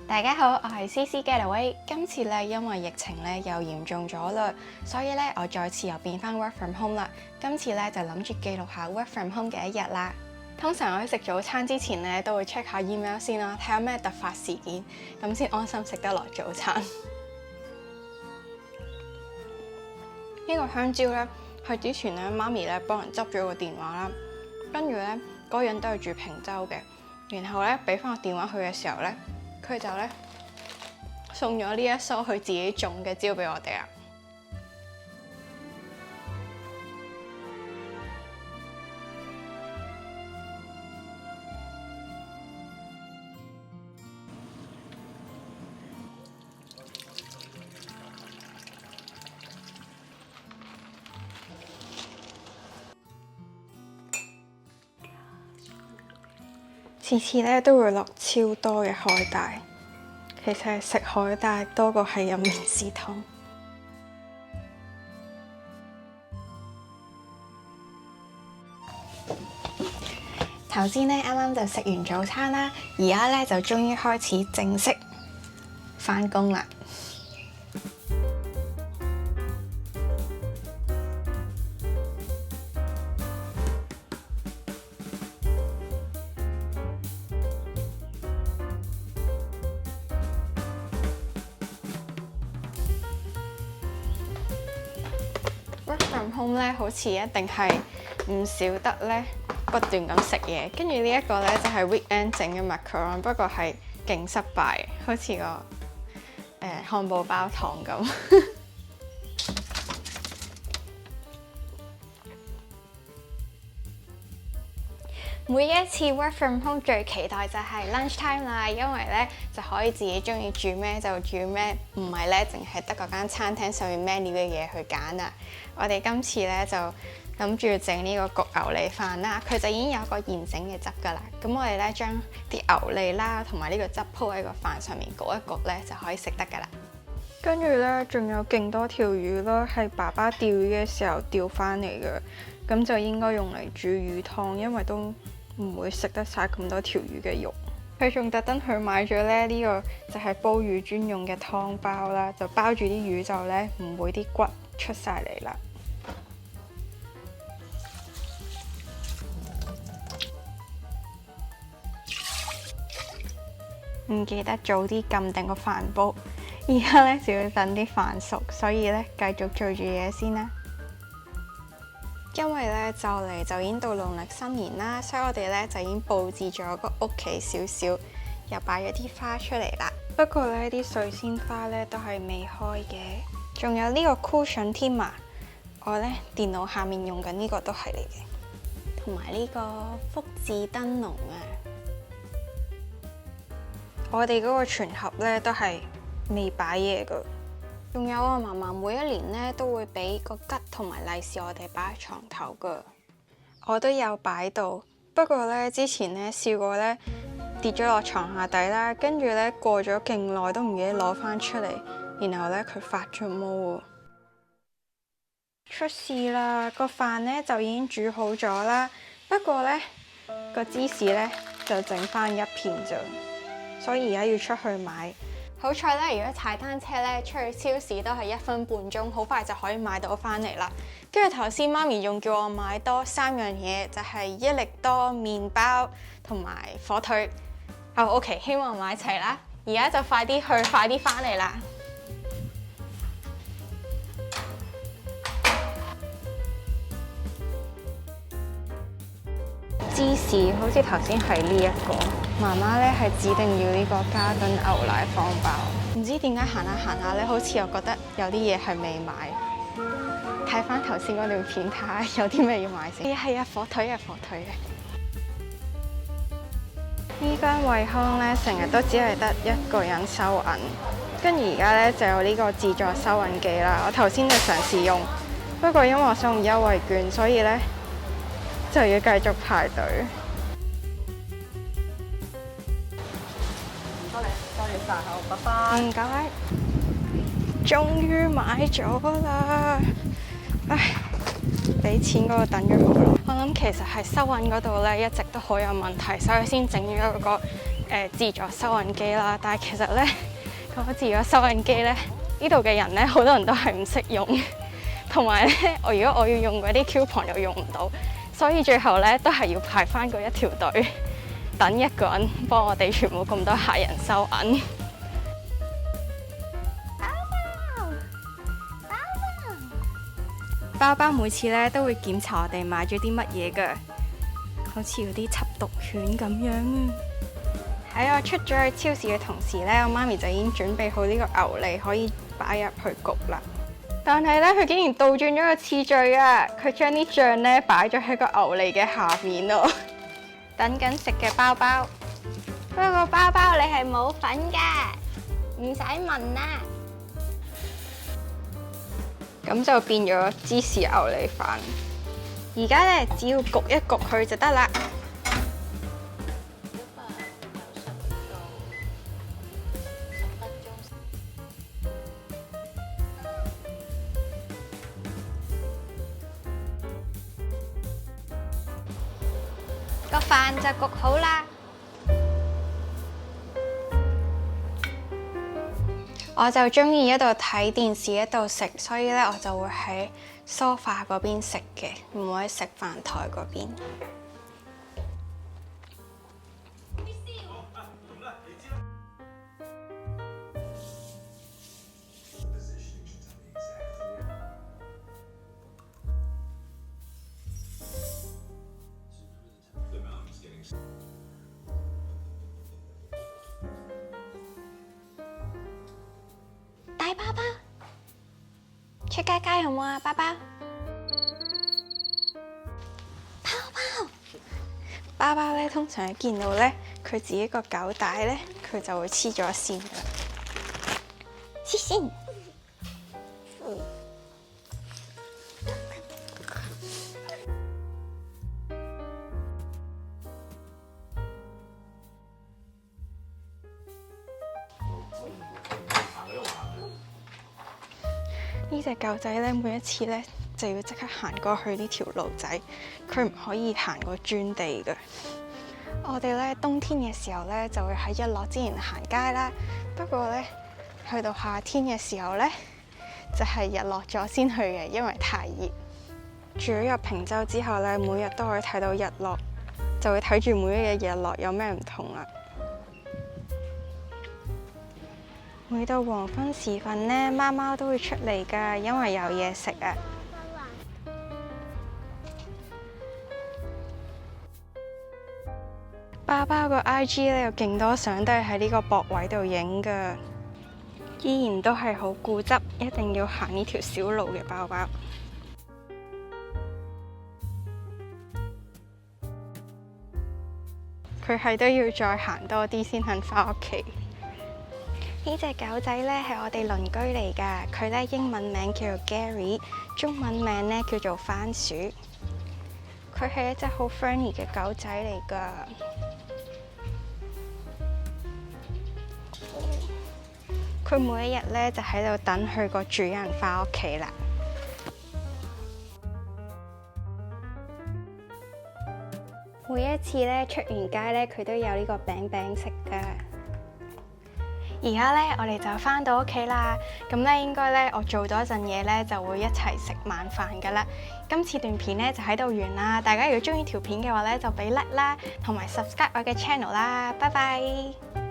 大家好，我係 CC Getaway。今次咧因為疫情咧又嚴重咗啦，所以咧我再次又變翻 work from home 啦。今次咧就諗住記錄下 work from home 嘅一日啦。通常我喺食早餐之前咧都會 check 下 email 先啦，睇下咩突發事件，咁先安心食得落早餐。呢個香蕉咧係之前咧媽咪咧幫人執咗個電話啦，跟住咧嗰個人都係住坪洲嘅，然後咧俾翻個電話佢嘅時候咧，佢就咧送咗呢一梳佢自己種嘅蕉俾我哋啦。次次咧都會落超多嘅海帶，其實係食海帶多過係飲麵豉湯。頭先咧啱啱就食完早餐啦，而家咧就終於開始正式返工啦。Work from home 咧，好似一定係唔少得咧，不斷咁食嘢。跟住呢一個咧就係 weekend 整嘅 macaron，不過係勁失敗，好似個漢堡包糖咁。每一次 work from home 最期待就係 lunch time 啦，因為咧就可以自己中意煮咩就煮咩，唔係咧淨係得嗰間餐廳上面 menu 嘅嘢去揀啊！我哋今次咧就諗住整呢個焗牛脷飯啦，佢就已經有個現整嘅汁噶啦。咁我哋咧將啲牛脷啦同埋呢個汁鋪喺個飯上面焗一焗咧就可以食得噶啦。跟住咧仲有勁多條魚啦，係爸爸釣魚嘅時候釣翻嚟嘅，咁就應該用嚟煮魚湯，因為都唔會食得晒咁多條魚嘅肉。佢仲特登去買咗咧呢個就係煲魚專用嘅湯包啦，就包住啲魚就咧唔會啲骨出晒嚟啦。唔記得早啲撳定個飯煲，而家咧就要等啲飯熟，所以咧繼續做住嘢先啦。因為咧就嚟就已經到農曆新年啦，所以我哋咧就已經佈置咗個屋企少少，又擺咗啲花出嚟啦。不過咧啲水仙花咧都係未開嘅，仲有呢個 cushion 添啊！我咧電腦下面用緊呢個都係嚟嘅，同埋呢個福字燈籠啊！我哋嗰個全盒咧都係未擺嘢噶。仲有啊，嫲嫲每一年咧都會俾個桔同埋利是我哋擺喺床頭噶，我都有擺到。不過咧之前咧試過咧跌咗落床下底啦，跟住咧過咗勁耐都唔記得攞翻出嚟，然後咧佢發咗毛啊！出事啦！個飯咧就已經煮好咗啦，不過咧個芝士咧就整翻一片咋，所以而家要出去買。好彩咧，如果踩單車咧，出去超市都係1分半鐘，好快就可以買到翻嚟啦。跟住頭先媽咪仲叫我買多3樣嘢，就係益力多、麵包同埋火腿。OK， 希望買齊啦。而家就快啲去，快啲翻嚟啦。芝士好似頭先係呢一個，媽媽咧係指定要呢個加敦牛奶方包。唔知點解行下行下咧，好似又覺得有啲嘢係未買。睇翻頭先嗰條片，睇下有啲咩要買先。係啊，火腿啊，火腿啊！呢間惠康咧，成日都只係得一個人收銀，跟住而家咧就有呢個自助收銀機啦。我頭先就嘗試用，不過因為我想用優惠券，所以咧就要繼續排隊。多謝晒，好，拜拜。唔該，終於買咗啦！唉，俾錢嗰度等咗好耐。我諗其實係收銀嗰度咧一直都好有問題，所以先整咗嗰個自助收銀機啦，但係其實呢，嗰個自助收銀機呢，呢度嘅人呢，好多人都係唔識用，同埋呢，如果我要用嗰啲 coupon 又用唔到，所以最後呢，都係要排翻嗰一條隊，等一個人幫我哋全部咁多客人收銀。包包每次咧都會檢查我哋買咗啲乜嘢㗎，好似嗰啲緝毒犬咁樣啊！喺我出咗去超市嘅同時咧，我媽咪就已經準備好呢個牛脷可以擺入去焗啦。但係咧，佢竟然倒轉咗個次序啊！佢將啲醬咧擺咗喺個牛脷嘅下面咯。等緊食嘅包包，不過包包你係冇份㗎，唔使問啦。咁就變咗芝士牛脷飯。而家咧只要焗一焗佢就得啦。個飯就焗好啦。我就中意一度睇電視一度食，所以咧我就會喺梳化嗰邊食嘅，唔會喺食飯台嗰邊。大包包，出街街好冇啊？包包，包包咧，通常一見到咧佢自己個狗帶咧，佢就會黐咗線㗎，黐線。呢隻狗仔咧，每一次咧就要即刻行過去呢條路仔，佢唔可以行過磚地嘅。我哋咧冬天嘅時候咧，就會喺日落之前行街啦。不過咧，去到夏天嘅時候咧，就係日落咗先去嘅，因為太熱。住咗入平洲之後咧，每日都可以睇到日落，就會睇住每一日日落有咩唔同啦。每到黃昏時分呢，貓貓都會出嚟㗎，因為有嘢食啊。包包個 IG 咧有勁多相都係喺呢個泊位度影㗎，依然都係好固執，一定要行呢條小路嘅包包。佢係都要再行多啲先肯返屋企。呢隻狗仔咧係我哋鄰居嚟㗎，佢咧英文名叫做 Gary， 中文名咧叫做番薯。佢係一隻好 friendly 嘅狗仔嚟㗎。佢每一日咧就喺度等佢個主人返屋企啦。每一次咧出完街咧，佢都有呢個餅餅食㗎。而家咧，我哋就返到屋企啦。咁咧，應該咧，我做咗一陣嘢咧，就會一齊食晚飯噶啦。今次段片咧就喺度完啦。大家如果中意條片嘅話咧，就俾 like 啦，同埋 subscribe 我嘅 channel 啦。拜拜。